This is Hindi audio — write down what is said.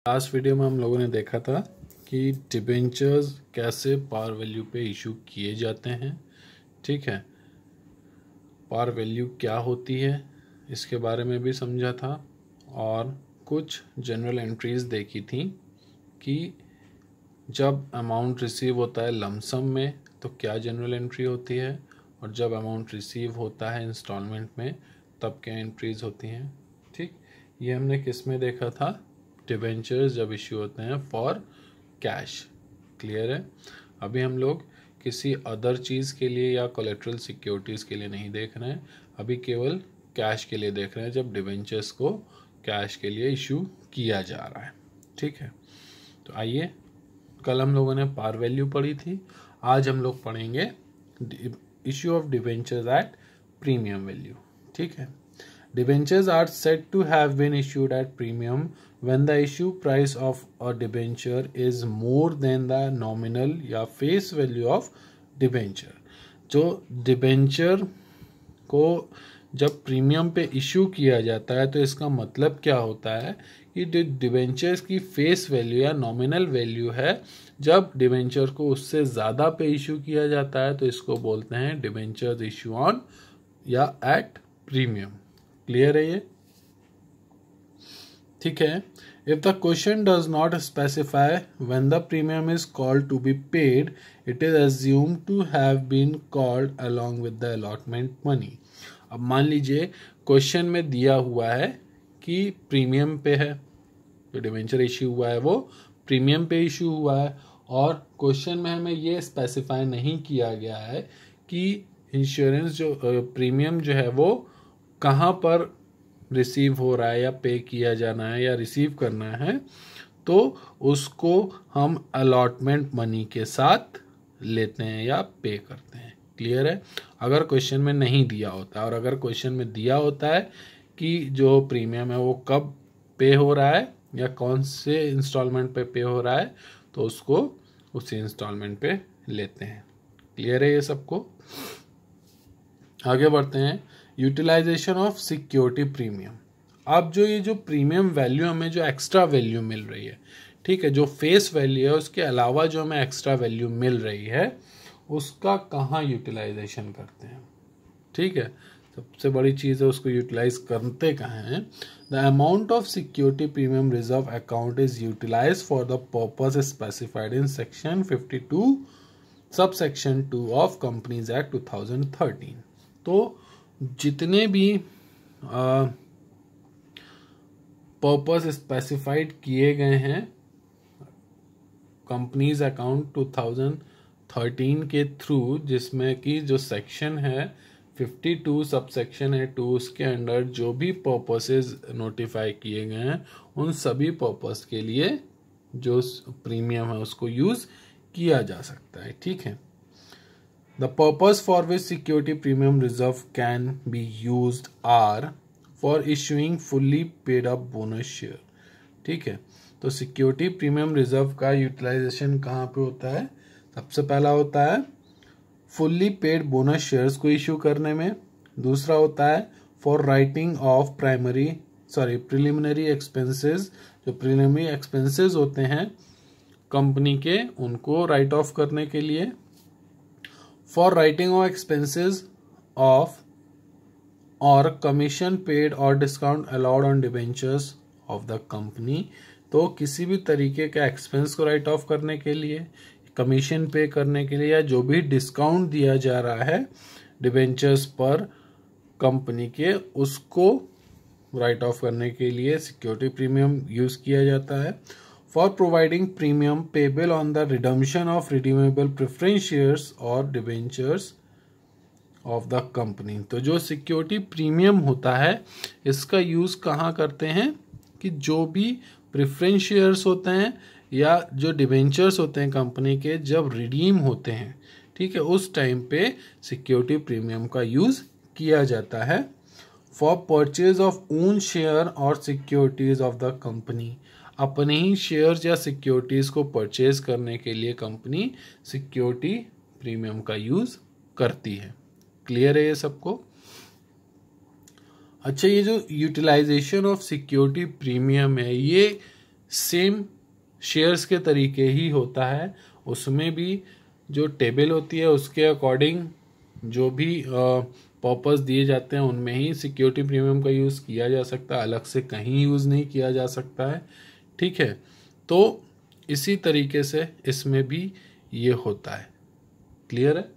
लास्ट वीडियो में हम लोगों ने देखा था कि डिबेंचर्स कैसे पार वैल्यू पे इशू किए जाते हैं। ठीक है, पार वैल्यू क्या होती है इसके बारे में भी समझा था और कुछ जनरल एंट्रीज देखी थी कि जब अमाउंट रिसीव होता है लमसम में तो क्या जनरल एंट्री होती है और जब अमाउंट रिसीव होता है इंस्टॉलमेंट में तब क्या एंट्रीज होती हैं। ठीक, ये हमने किस में देखा था? डिबेंचर्स जब इश्यू होते हैं फॉर कैश। क्लियर है? अभी हम लोग किसी अदर चीज़ के लिए या कोलेट्रल सिक्योरिटीज़ के लिए नहीं देख रहे हैं, अभी केवल कैश के लिए देख रहे हैं जब डिबेंचर्स को कैश के लिए इशू किया जा रहा है। ठीक है, तो आइए, कल हम लोगों ने पार वैल्यू पढ़ी थी, आज हम लोग पढ़ेंगे issue of debentures at premium value. ठीक है, debentures are said to have been issued at premium when the issue price of a debenture is more than the nominal या face value of debenture। जो डिबेंचर को जब प्रीमियम पे इशू किया जाता है तो इसका मतलब क्या होता है कि डिबेंचर्स की फेस वैल्यू या नॉमिनल वैल्यू है, जब डिबेंचर को उससे ज़्यादा पे इशू किया जाता है तो इसको बोलते हैं डिबेंचर्स इशू ऑन या एट प्रीमियम। क्लियर है ये? ठीक है, if the question does not specify when the premium is called to be paid, it is assumed to have been called along with the allotment money. अब मान लीजिए क्वेश्चन में दिया हुआ है कि प्रीमियम पे है, जो डिबेंचर इश्यू हुआ है वो प्रीमियम पे इश्यू हुआ है और क्वेश्चन में हमें ये स्पेसिफाई नहीं किया गया है कि इंश्योरेंस जो प्रीमियम जो है वो कहाँ पर रिसीव हो रहा है या पे किया जाना है या रिसीव करना है, तो उसको हम अलॉटमेंट मनी के साथ लेते हैं या पे करते हैं। क्लियर है? अगर क्वेश्चन में नहीं दिया होता है और अगर क्वेश्चन में दिया होता है कि जो प्रीमियम है वो कब पे हो रहा है या कौन से इंस्टॉलमेंट पे हो रहा है, तो उसको उसी इंस्टॉलमेंट पे लेते हैं। क्लियर है ये सबको? आगे बढ़ते हैं, यूटिलाइजेशन ऑफ सिक्योरिटी प्रीमियम। अब जो प्रीमियम वैल्यू हमें जो एक्स्ट्रा वैल्यू मिल रही है, ठीक है, जो फेस वैल्यू है उसके अलावा जो हमें एक्स्ट्रा वैल्यू मिल रही है उसका कहाँ यूटिलाइजेशन करते हैं? ठीक है, सबसे बड़ी चीज़ है उसको यूटिलाइज करते कहाँ हैं? The amount of security premium reserve account is utilize for the purpose specified in section 52 sub section 2 of companies act 2013। तो जितने भी पर्पस स्पेसिफाइड किए गए हैं कंपनीज अकाउंट 2013 के थ्रू, जिसमें कि जो सेक्शन है 52 सब सेक्शन है 2, उसके अंडर जो भी पर्पसेस नोटिफाई किए गए हैं उन सभी पर्पस के लिए जो प्रीमियम है उसको यूज किया जा सकता है। ठीक है, The purpose for which security premium reserve can be used are for issuing fully paid up bonus share। ठीक है, तो सिक्योरिटी प्रीमियम रिजर्व का यूटिलाइजेशन कहाँ पे होता है? सबसे पहला होता है फुल्ली पेड बोनस शेयर्स को इशू करने में, दूसरा होता है for writing of preliminary expenses. जो प्रिलिमिनरी एक्सपेंसेस होते हैं कंपनी के उनको राइट ऑफ करने के लिए, for writing of expenses of or commission paid or discount allowed on debentures of the company। तो किसी भी तरीके का एक्सपेंस को राइट ऑफ करने के लिए, कमीशन पे करने के लिए या जो भी डिस्काउंट दिया जा रहा है डिबेंचर्स पर कंपनी के, उसको राइट ऑफ करने के लिए सिक्योरिटी प्रीमियम यूज किया जाता है। For providing premium payable on the redemption of redeemable preference shares or debentures of the company। तो जो सिक्योरिटी प्रीमियम होता है इसका यूज कहाँ करते हैं कि जो भी प्रेफरेंस शेयर्स होते हैं या जो डिबेंचर्स होते हैं कंपनी के जब रिडीम होते हैं, ठीक है, उस टाइम पे सिक्योरिटी प्रीमियम का यूज किया जाता है। For purchase of own share और सिक्योरिटीज ऑफ द कंपनी, अपने ही शेयर्स या सिक्योरिटीज को परचेज करने के लिए कंपनी सिक्योरिटी प्रीमियम का यूज करती है। क्लियर है ये सबको? अच्छा, ये जो यूटिलाइजेशन ऑफ सिक्योरिटी प्रीमियम है ये सेम शेयर्स के तरीके ही होता है, उसमें भी जो टेबल होती है उसके अकॉर्डिंग जो भी पर्पस दिए जाते हैं उनमें ही सिक्योरिटी प्रीमियम का यूज़ किया जा सकता है, अलग से कहीं यूज़ नहीं किया जा सकता है। ठीक है, तो इसी तरीके से इसमें भी ये होता है। क्लियर है?